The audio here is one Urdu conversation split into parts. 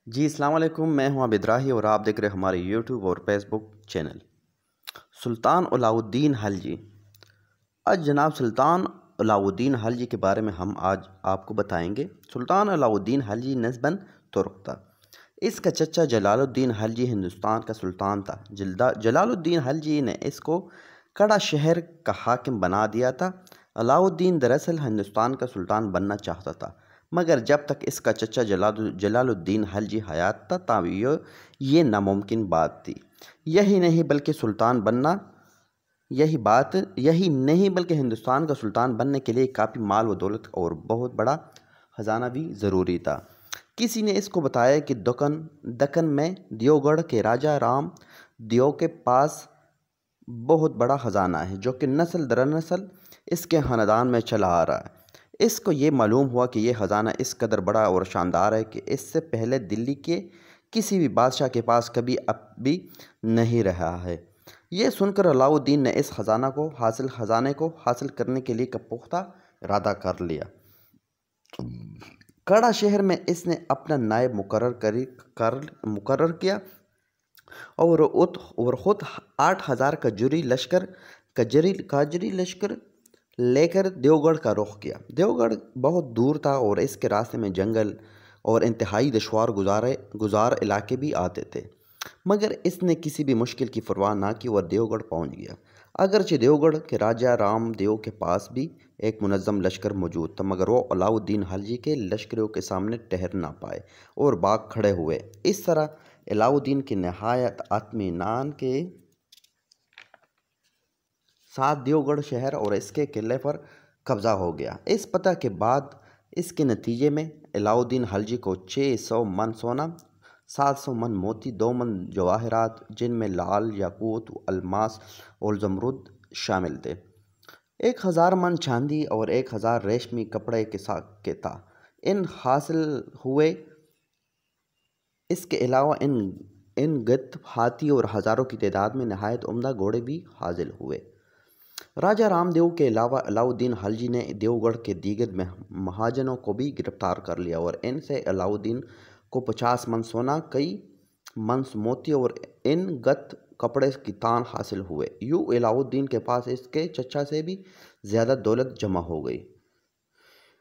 جی السلام علیکم، میں ہوں عابد راہی اور آپ دیکھ رہے ہیں ہمارے یوٹیوب اور فیس بک چینل سلطان علاؤ الدین خلجی۔ آج جناب سلطان علاؤ الدین خلجی کے بارے میں ہم آج آپ کو بتائیں گے۔ سلطان علاؤ الدین خلجی نسباً ترک تھا۔ اس کا چچا جلال الدین خلجی ہندوستان کا سلطان تھا۔ جلال الدین خلجی نے اس کو کڑا شہر کا حاکم بنا دیا تھا۔ علاؤ الدین دراصل ہندوستان کا سلطان بننا چاہتا تھا، مگر جب تک اس کا چچا جلال الدین خلجی حیات تھا تب یہ ناممکن بات تھی۔ یہی نہیں بلکہ ہندوستان کا سلطان بننے کے لیے کافی مال و دولت اور بہت بڑا خزانہ بھی ضروری تھا۔ کسی نے اس کو بتایا کہ دکن میں دیوگڑھ کے راجہ رام دیو کے پاس بہت بڑا خزانہ ہے، جو کہ نسل در نسل اس کے خاندان میں چلا آ رہا ہے۔ اس کو یہ معلوم ہوا کہ یہ خزانہ اس قدر بڑا اور شاندار ہے کہ اس سے پہلے دلی کے کسی بھی بادشاہ کے پاس کبھی اب بھی نہیں رہا ہے۔ یہ سن کر علاؤ الدین نے اس خزانے کو حاصل کرنے کے لیے پختہ ارادہ کر لیا۔ کڑا شہر میں اس نے اپنا نائب مقرر کیا اور خود 8,000 کاجری لشکر لے کر دیوگڑھ کا رخ کیا۔ دیوگڑھ بہت دور تھا اور اس کے راستے میں جنگل اور انتہائی دشوار گزار علاقے بھی آتے تھے، مگر اس نے کسی بھی مشکل کی پرواہ نہ کی اور دیوگڑھ پہنچ گیا۔ اگرچہ دیوگڑھ کے راجہ رام دیو کے پاس بھی ایک منظم لشکر موجود تھا، مگر وہ علاؤ الدین خلجی کے لشکروں کے سامنے ٹھہر نہ پائے اور بھاگ کھڑے ہوئے۔ اس طرح علاؤ الدین کی نہایت اطمینان کے ساتھ دیوگڑھ شہر اور اس کے قلعے پر قبضہ ہو گیا۔ اس فتح کے بعد اس کے نتیجے میں علاؤ الدین خلجی کو 600 من سونا، 700 من موتی، 2 من جواہرات جن میں لال، یاقوت، الماس اور زمرد شامل تھے، 1000 من چاندی اور 1000 ریشمی کپڑے کے تھا، ان حاصل ہوئے۔ اس کے علاوہ ان گت ہاتھی اور ہزاروں کی تعداد میں نہایت عمدہ گھوڑے بھی حاصل ہوئے۔ راجہ رام دیو کے علاوہ علاؤ الدین خلجی نے دیوگڑھ کے دیگر مہاجنوں کو بھی گرفتار کر لیا اور ان سے علاؤ الدین کو 50 من سونا، کئی من موتی اور ان گت کپڑے کی تان حاصل ہوئے۔ یوں علاؤ الدین کے پاس اس کے چچا سے بھی زیادہ دولت جمع ہو گئی۔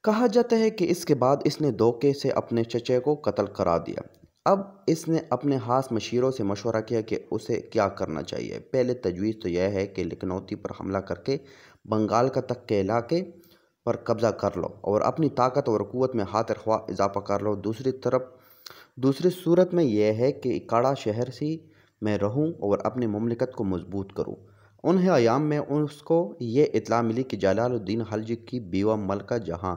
کہا جاتا ہے کہ اس کے بعد اس نے دھوکے سے اپنے چچے کو قتل کرا دیا۔ اب اس نے اپنے خاص مشیروں سے مشورہ کیا کہ اسے کیا کرنا چاہیے۔ پہلے تجویز تو یہ ہے کہ لکھنوتی پر حملہ کر کے بنگال تک کے علاقے پر قبضہ کر لو اور اپنی طاقت اور قوت میں خاطر خواہ اضافہ کر لو۔ دوسری صورت میں یہ ہے کہ کڑا شہر میں رہوں اور اپنی مملکت کو مضبوط کروں۔ انہیں ایام میں اس کو یہ اطلاع ملی کہ جلال الدین خلجی کی بیوہ ملکہ جہاں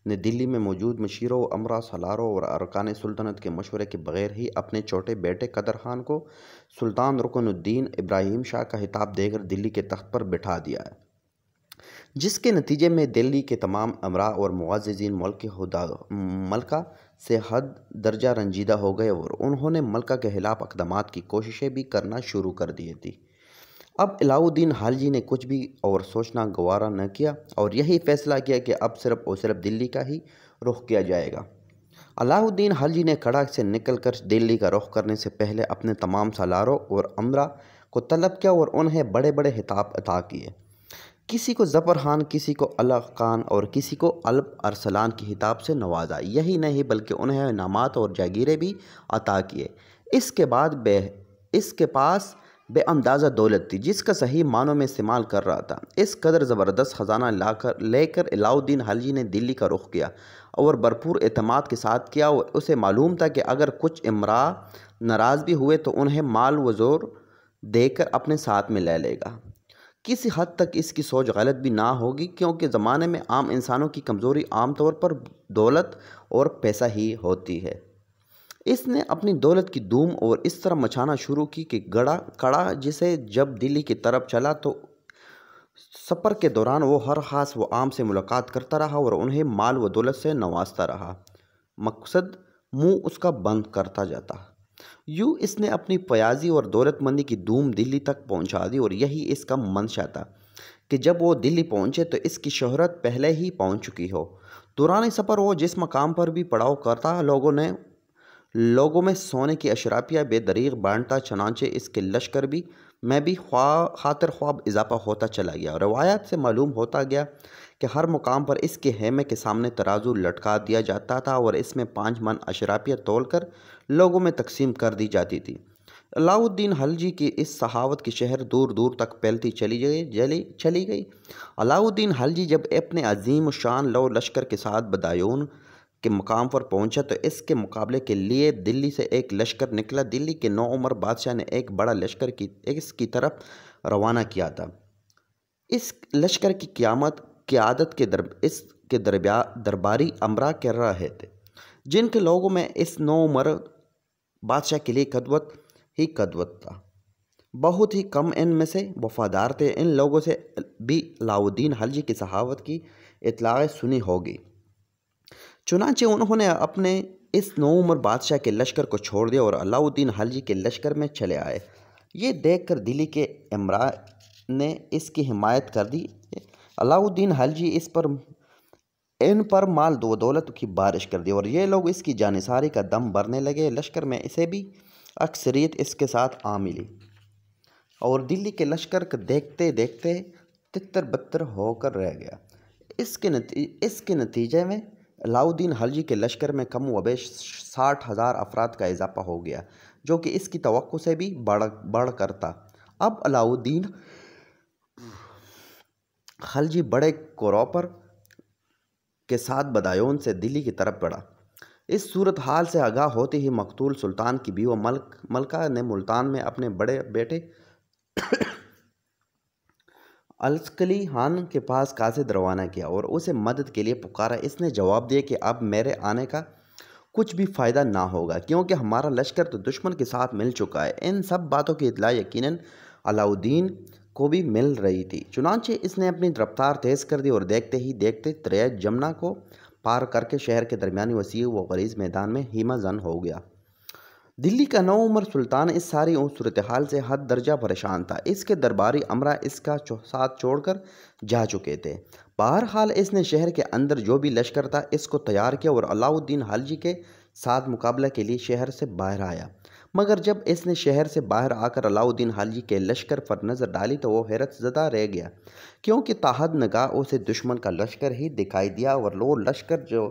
نے دلی میں موجود مشیروں، امراء، سالاروں اور ارکان سلطنت کے مشورے کے بغیر ہی اپنے چھوٹے بیٹے قدر خان کو سلطان رکن الدین ابراہیم شاہ کا خطاب دے کر دلی کے تخت پر بٹھا دیا ہے، جس کے نتیجے میں دلی کے تمام امراء اور معززین ملکہ سے حد درجہ رنجیدہ ہو گئے اور انہوں نے ملکہ کے خلاف اقدامات کی کوششیں بھی کرنا شروع کر دی تھی۔ اب علاؤ الدین خلجی نے کچھ بھی اور سوچنا گوارا نہ کیا اور یہی فیصلہ کیا کہ اب صرف اور صرف دلی کا ہی رخ کیا جائے گا۔ علاؤ الدین خلجی نے کڑا سے نکل کر دلی کا رخ کرنے سے پہلے اپنے تمام سالاروں اور امراء کو طلب کیا اور انہیں بڑے بڑے خطاب عطا کیے۔ کسی کو ظفر خان، کسی کو الغ خان اور کسی کو الپ ارسلان کی خطاب سے نوازا۔ یہی نہیں بلکہ انہیں انعامات اور جاگیریں بھی عطا کیے۔ اس کے پاس بے اندازہ دولت تھی جس کا صحیح معنوں میں استعمال کر رہا تھا۔ اس قدر زبردست خزانہ لے کر علاؤ الدین خلجی نے دلی کا رخ کیا اور بھرپور اعتماد کے ساتھ کیا۔ اسے معلوم تھا کہ اگر کچھ امراء ناراض بھی ہوئے تو انہیں مال و زور دے کر اپنے ساتھ میں لے لے گا۔ کسی حد تک اس کی سوچ غلط بھی نہ ہوگی، کیونکہ زمانے میں عام انسانوں کی کمزوری عام طور پر دولت اور پیسہ ہی ہوتی ہے۔ اس نے اپنی دولت کی دھوم اور اس طرح مچانا شروع کی کہ کڑا جسے جب دلی کی طرف چلا تو سفر کے دوران وہ ہر خاص و عام سے ملاقات کرتا رہا اور انہیں مال و دولت سے نوازتا رہا، مقصد منہ اس کا بند کرتا جاتا۔ یوں اس نے اپنی فیاضی اور دولت مندی کی دھوم دلی تک پہنچا دی اور یہی اس کا منشا تھا کہ جب وہ دلی پہنچے تو اس کی شہرت پہلے ہی پہنچ چکی ہو۔ دوران سفر وہ جس مقام پر بھی پڑاؤ کرتا لوگوں میں سونے کی اشرافیہ بے دریغ بانٹا، چنانچہ اس کے لشکر میں بھی خاطر خواب اضافہ ہوتا چلا گیا۔ روایات سے معلوم ہوتا گیا کہ ہر مقام پر اس کے خیمے کے سامنے ترازو لٹکا دیا جاتا تھا اور اس میں 5 من اشرافیہ تول کر لوگوں میں تقسیم کر دی جاتی تھی۔ علاؤ الدین خلجی کی اس صحافت کی شہر دور دور تک پھیلتی چلی گئی۔ علاؤ الدین خلجی جب اپنے عظیم الشان لو لشکر کے ساتھ بدایون کے مقام پر پہنچا تو اس کے مقابلے کے لیے دلی سے ایک لشکر نکلا۔ دلی کے نوعمر بادشاہ نے ایک بڑا لشکر اس کی طرف روانہ کیا تھا۔ اس لشکر کی قیادت اس کے درباری امرا کر رہے تھے، جن کے لوگوں میں اس نوعمر بادشاہ کے لیے قدوت تھا۔ بہت ہی کم ان میں سے وفادار تھے۔ ان لوگوں سے بھی علاؤ الدین خلجی کی صحافت کی اطلاع سنی ہوگی، چنانچہ انہوں نے اپنے اس نوعمر بادشاہ کے لشکر کو چھوڑ دیا اور علاؤ الدین خلجی کے لشکر میں چلے آئے۔ یہ دیکھ کر دلی کے امراء نے اس کی حمایت کر دی۔ علاؤ الدین خلجی ان پر مال و دولت کی بارش کر دی اور یہ لوگ اس کی جانثاری کا دم بھرنے لگے۔ لشکر میں اسے بھی اکثریت اس کے ساتھ آ ملی اور دلی کے لشکر کو دیکھتے دیکھتے تتر بتر ہو کر رہ گیا۔ اس کے نتیجے میں علاؤ الدین خلجی کے لشکر میں کم و بیش 60,000 افراد کا اضافہ ہو گیا، جو کہ اس کی توقع سے بھی بڑھ کر تھا۔ اب علاؤ الدین خلجی بڑے کوروپر کے ساتھ بدایون سے دلی کی طرف بڑھا۔ اس صورتحال سے آگاہ ہوتے ہی مقتول سلطان کی بیوہ ملکہ نے ملتان میں اپنے بڑے بیٹے السکلی خان کے پاس قاصد روانہ کیا اور اسے مدد کے لیے پکارا۔ اس نے جواب دیا کہ اب میرے آنے کا کچھ بھی فائدہ نہ ہوگا، کیونکہ ہمارا لشکر تو دشمن کے ساتھ مل چکا ہے۔ ان سب باتوں کی اطلاع یقیناً علاؤ الدین کو بھی مل رہی تھی، چنانچہ اس نے اپنی رفتار تیز کر دی اور دیکھتے ہی دیکھتے دریائے جمنا کو پار کر کے شہر کے درمیانی وسیع و غلیظ میدان میں خیمہ زن ہو گیا۔ دلی کا نوعمر سلطان اس ساری صورتحال سے حد درجہ پریشان تھا۔ اس کے درباری امرا اس کا ساتھ چھوڑ کر جا چکے تھے۔ بہرحال اس نے شہر کے اندر جو بھی لشکر تھا اس کو تیار کیا اور علاؤ الدین خلجی کے ساتھ مقابلہ کے لیے شہر سے باہر آیا۔ مگر جب اس نے شہر سے باہر آ کر علاؤ الدین خلجی کے لشکر پر نظر ڈالی تو وہ حیرت زدہ رہ گیا، کیونکہ تاحد نگاہ اسے دشمن کا لشکر ہی دکھائی دیا اور وہ لشکر جو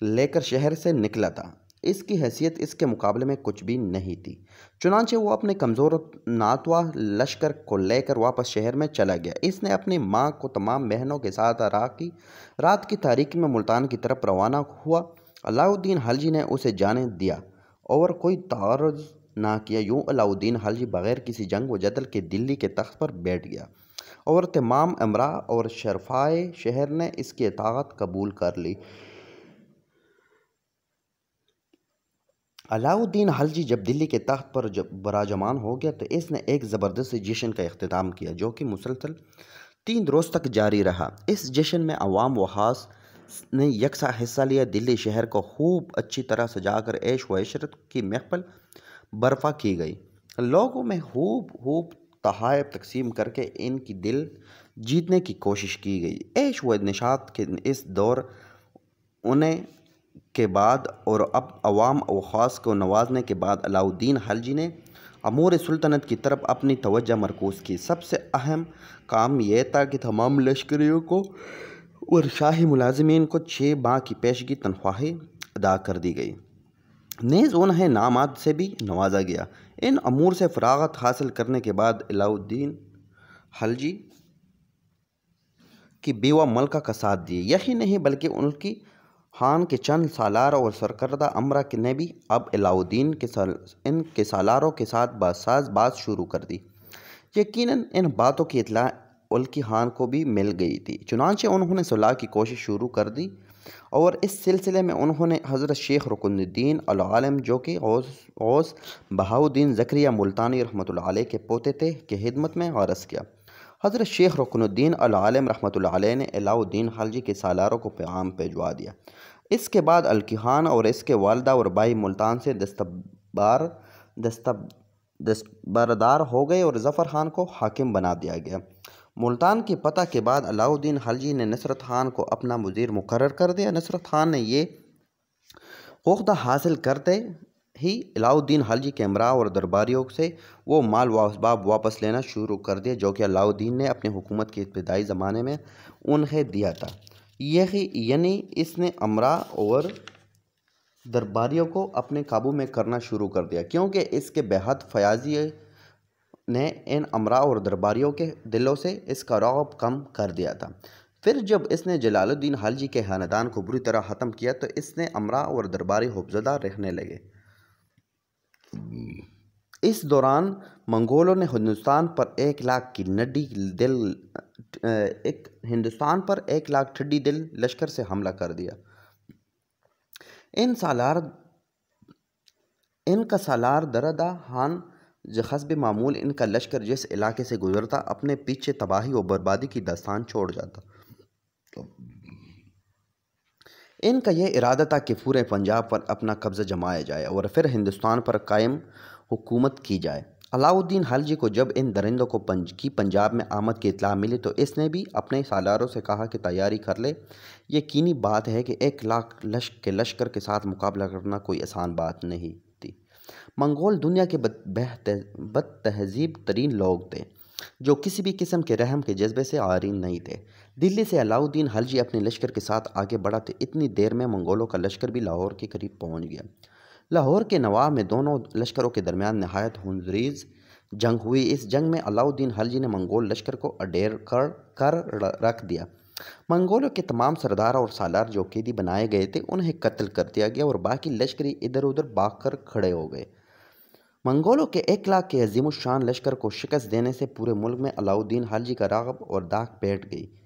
لے کر شہر سے نکلا تھا اس کی حیثیت اس کے مقابلے میں کچھ بھی نہیں تھی۔ چنانچہ وہ اپنے کمزور ناتواں لشکر کو لے کر واپس شہر میں چلا گیا۔ اس نے اپنی ماں کو تمام بہنوں کے ساتھ رات کی تاریکی میں ملتان کی طرف روانہ ہوا۔ علاؤ الدین خلجی نے اسے جانے دیا اور کوئی تعارض نہ کیا۔ یوں علاؤ الدین خلجی بغیر کسی جنگ و جدل کے دلی کے تخت پر بیٹھ گیا اور تمام امراء اور شرفائے شہر نے اس کی اطاعت قبول کر لی۔ علاؤ الدین خلجی جب دلی کے تخت پر براجمان ہو گیا تو اس نے ایک زبردست جشن کا اختتام کیا، جو کہ مسلسل 3 روز تک جاری رہا۔ اس جشن میں عوام و خاص نے یکساں حصہ لیا۔ دلی شہر کو خوب اچھی طرح سجا کر عیش و عشرت کی محفل برپا کی گئی۔ لوگوں میں خوب تحائف تقسیم کر کے ان کی دل جیتنے کی کوشش کی گئی۔ عیش و نشاط کے اس دور ہونے کے بعد اور اب عوام و خاص کو نوازنے کے بعد علاؤ الدین خلجی نے امور سلطنت کی طرف اپنی توجہ مرکوز کی۔ سب سے اہم کام یہ تھا کہ تمام لشکریوں کو اور شاہی ملازمین کو 6 ماہ کی پیشگی تنخواہیں ادا کر دی گئی، نیز انہیں انعامات سے بھی نوازا گیا۔ ان امور سے فراغت حاصل کرنے کے بعد علاؤ الدین خلجی کی بیوہ ملکہ کا ساتھ دیے۔ یہی نہیں بلکہ ان کی خان کے چند سالار اور سرکردہ امرا نے بھی اب علاؤ الدین ان کے سالاروں کے ساتھ بات شروع کر دی۔ یقیناً ان باتوں کی اطلاع الکی خان کو بھی مل گئی تھی، چنانچہ انہوں نے صلح کی کوشش شروع کر دی اور اس سلسلے میں انہوں نے حضرت شیخ رکن الدین العالم، جو کہ غوث بہاؤالدین زکریا ملتانی رحمۃ اللہ علیہ کے پوتے تھے، کی خدمت میں عرض کیا۔ حضرت شیخ رکن الدین العالم رحمۃ اللہ علیہ نے علاؤ الدین خلجی کے سالاروں کو پیغام بھجوا دیا۔ اس کے بعد الکی خان اور اس کے والدہ اور بھائی ملتان سے دستبردار ہو گئے اور ظفر خان کو حاکم بنا دیا گیا۔ ملتان کی فتح کے بعد علاؤ الدین خلجی نے نصرت خان کو اپنا وزیر مقرر کر دیا۔ نصرت خان نے یہ عہدہ حاصل کرتے ہی علاء الدین خلجی کے امراء اور درباریوں سے وہ مال و اسباب واپس لینا شروع کر دیا جو کہ علاء الدین نے اپنے حکومت کے ابتدائی زمانے میں انہیں دیا تھا۔ یعنی اس نے امراء اور درباریوں کو اپنے قابو میں کرنا شروع کر دیا، کیونکہ اس کے بےحد فیاضی نے ان امراء اور درباریوں کے دلوں سے اس کا رعب کم کر دیا تھا۔ پھر جب اس نے جلال الدین خلجی کے خاندان کو بری طرح ختم کیا تو اس نے امراء اور درباری خوفزدہ رہنے لگے۔ اس دوران منگولوں نے ہندوستان پر 1,00,000 ٹھڈی دل لشکر سے حملہ کر دیا۔ ان کا سالار دردا خان حسب معمول ان کا لشکر جس علاقے سے گزرتا اپنے پیچھے تباہی و بربادی کی داستان چھوڑ جاتا۔ ان کا یہ ارادہ تھا کہ پورے پنجاب پر اپنا قبضہ جمایا جائے اور پھر ہندوستان پر قائم حکومت کی جائے۔ علاء الدین خلجی کو جب ان درندوں کی پنجاب میں آمد کی اطلاع ملی تو اس نے بھی اپنے سالاروں سے کہا کہ تیاری کر لے۔ یقینی بات ہے کہ 1,00,000 کے لشکر کے ساتھ مقابلہ کرنا کوئی آسان بات نہیں تھی۔ منگول دنیا کے بد تہذیب ترین لوگ تھے جو کسی بھی قسم کے رحم کے جذبے سے عاری نہیں تھے۔ دلی سے علاء الدین خلجی اپنے لشکر کے ساتھ آگے بڑھا تو اتنی دیر میں منگولوں کا لشکر بھی لاہور کے قریب پہنچ گیا۔ لاہور کے نواب میں دونوں لشکروں کے درمیان نہایت خونریز جنگ ہوئی۔ اس جنگ میں علاء الدین خلجی نے منگول لشکر کو اڈیر کر رکھ دیا۔ منگولوں کے تمام سردار اور سالار جو قیدی بنائے گئے تھے انہیں قتل کر دیا گیا اور باقی لشکری ادھر ادھر بھاگ کر کھڑے ہو گئے۔ منگولوں کے 1,00,000 کے عظیم الشان لشکر کو شکست دینے سے پورے ملک میں علاء الدین خلجی کا رعب اور داغ بیٹھ گئی۔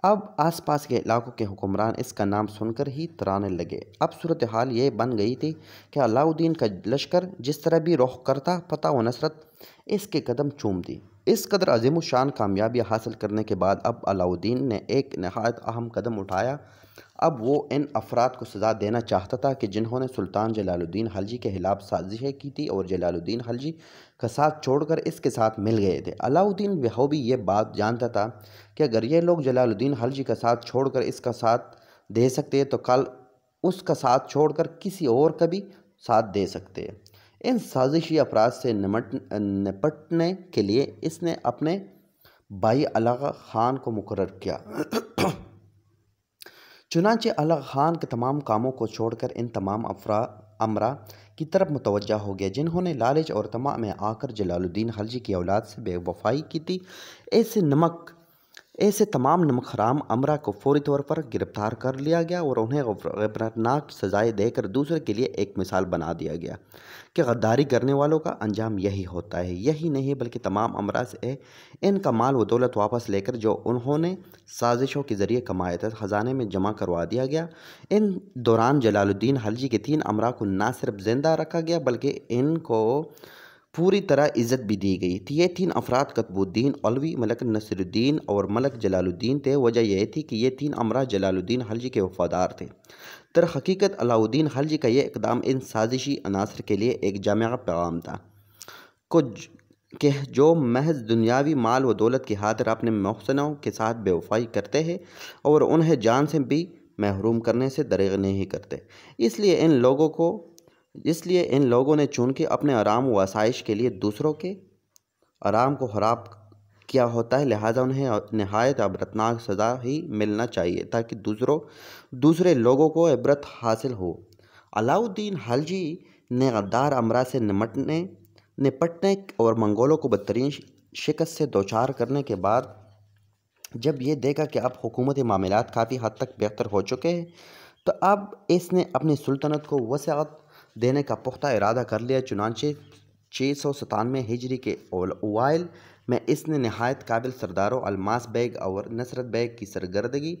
اب آس پاس کے علاقوں کے حکمران اس کا نام سن کر ہی ترانے لگے۔ اب صورتحال یہ بن گئی تھی کہ علاء الدین کا لشکر جس طرح بھی رخ کرتا فتح و نصرت اس کے قدم چومتی۔ اس قدر عظیم الشان کامیابی حاصل کرنے کے بعد اب علاء الدین نے ایک نہایت اہم قدم اٹھایا۔ اب وہ ان افراد کو سزا دینا چاہتا تھا کہ جنہوں نے سلطان جلال الدین خلجی کے خلاف سازشیں کی تھی اور جلال الدین خلجی کا ساتھ چھوڑ کر اس کے ساتھ مل گئے تھے۔ علاء الدین بخوبی یہ بات جانتا تھا کہ اگر یہ لوگ جلال الدین خلجی کا ساتھ چھوڑ کر اس کا ساتھ دے سکتے تو کل اس کا ساتھ چھوڑ کر کسی اور کا بھی ساتھ دے سکتے۔ ان سازشی افراد سے نپٹنے کے لیے اس نے اپنے بھائی اغا خان کو مقرر کیا۔ چنانچہ اغا خان کے تمام کاموں کو چھوڑ کر ان تمام امراء کی طرف متوجہ ہو گیا جنہوں نے لالچ اور طمع میں آ کر جلال الدین خلجی کی اولاد سے بے وفائی کی تھی۔ ایسے تمام نمک حرام امراء کو فوری طور پر گرفتار کر لیا گیا اور انہیں عبرتناک سزائیں دے کر دوسرے کے لیے ایک مثال بنا دیا گیا کہ غداری کرنے والوں کا انجام یہی ہوتا ہے۔ یہی نہیں بلکہ تمام امراء سے ان کا مال و دولت واپس لے کر جو انہوں نے سازشوں کے ذریعے کمایا تھا خزانے میں جمع کروا دیا گیا۔ ان دوران جلال الدین خلجی کے 3 امراء کو نہ صرف زندہ رکھا گیا بلکہ ان کو پوری طرح عزت بھی دی گئی تھی۔ یہ 3 افراد قطب الدین علوی، ملک نصر الدین اور ملک جلال الدین تھے۔ وجہ یہ تھی کہ یہ 3 امراء جلال الدین خلجی کے وفادار تھے۔ در حقیقت علاء الدین خلجی کا یہ اقدام ان سازشی عناصر کے لیے ایک جامع پیغام تھا کہ جو محض دنیاوی مال و دولت کی خاطر اپنے محسنوں کے ساتھ بے وفائی کرتے ہیں اور انہیں جان سے بھی محروم کرنے سے دریغ نہیں کرتے۔ اس لیے ان لوگوں نے چونکہ اپنے آرام و آسائش کے لیے دوسروں کے آرام کو خراب کیا ہوتا ہے لہٰذا انہیں نہایت عبرتناک سزا ہی ملنا چاہیے تاکہ دوسرے لوگوں کو عبرت حاصل ہو۔ علاء الدین خلجی نے غدار امراء سے نپٹنے اور منگولوں کو بدترین شکست سے دوچار کرنے کے بعد جب یہ دیکھا کہ اب حکومتی معاملات کافی حد تک بہتر ہو چکے ہیں تو اب اس نے اپنی سلطنت کو وسعت دینے کا پختہ ارادہ کر لیا۔ چنانچہ 697 ہجری کے اوائل میں اس نے نہایت قابل سرداروں الماس بیگ اور نصرت بیگ کی سرگردگی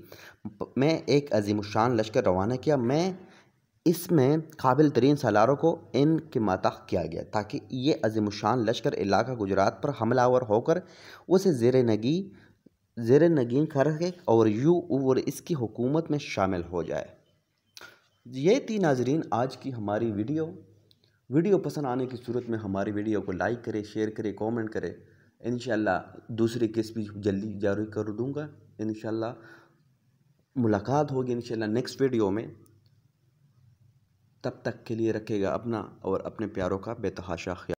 میں ایک عظیم الشان لشکر روانہ کیا۔ اس میں قابل ترین سالاروں کو ان کے ماتحت کیا گیا تاکہ یہ عظیم الشان لشکر علاقہ گجرات پر حملہ آور ہو کر اسے زیر نگین کر کے اور اس کی حکومت میں شامل ہو جائے۔ یہ تھی ناظرین آج کی ہماری ویڈیو پسند آنے کی صورت میں ہماری ویڈیو کو لائک کرے، شیئر کرے، کومنٹ کرے۔ انشاءاللہ دوسری قسط بھی جلدی جاری کر دوں گا۔ انشاءاللہ ملاقات ہوگی انشاءاللہ نیکسٹ ویڈیو میں۔ تب تک کے لیے رکھے گا اپنا اور اپنے پیاروں کا بے تحاشا خیال۔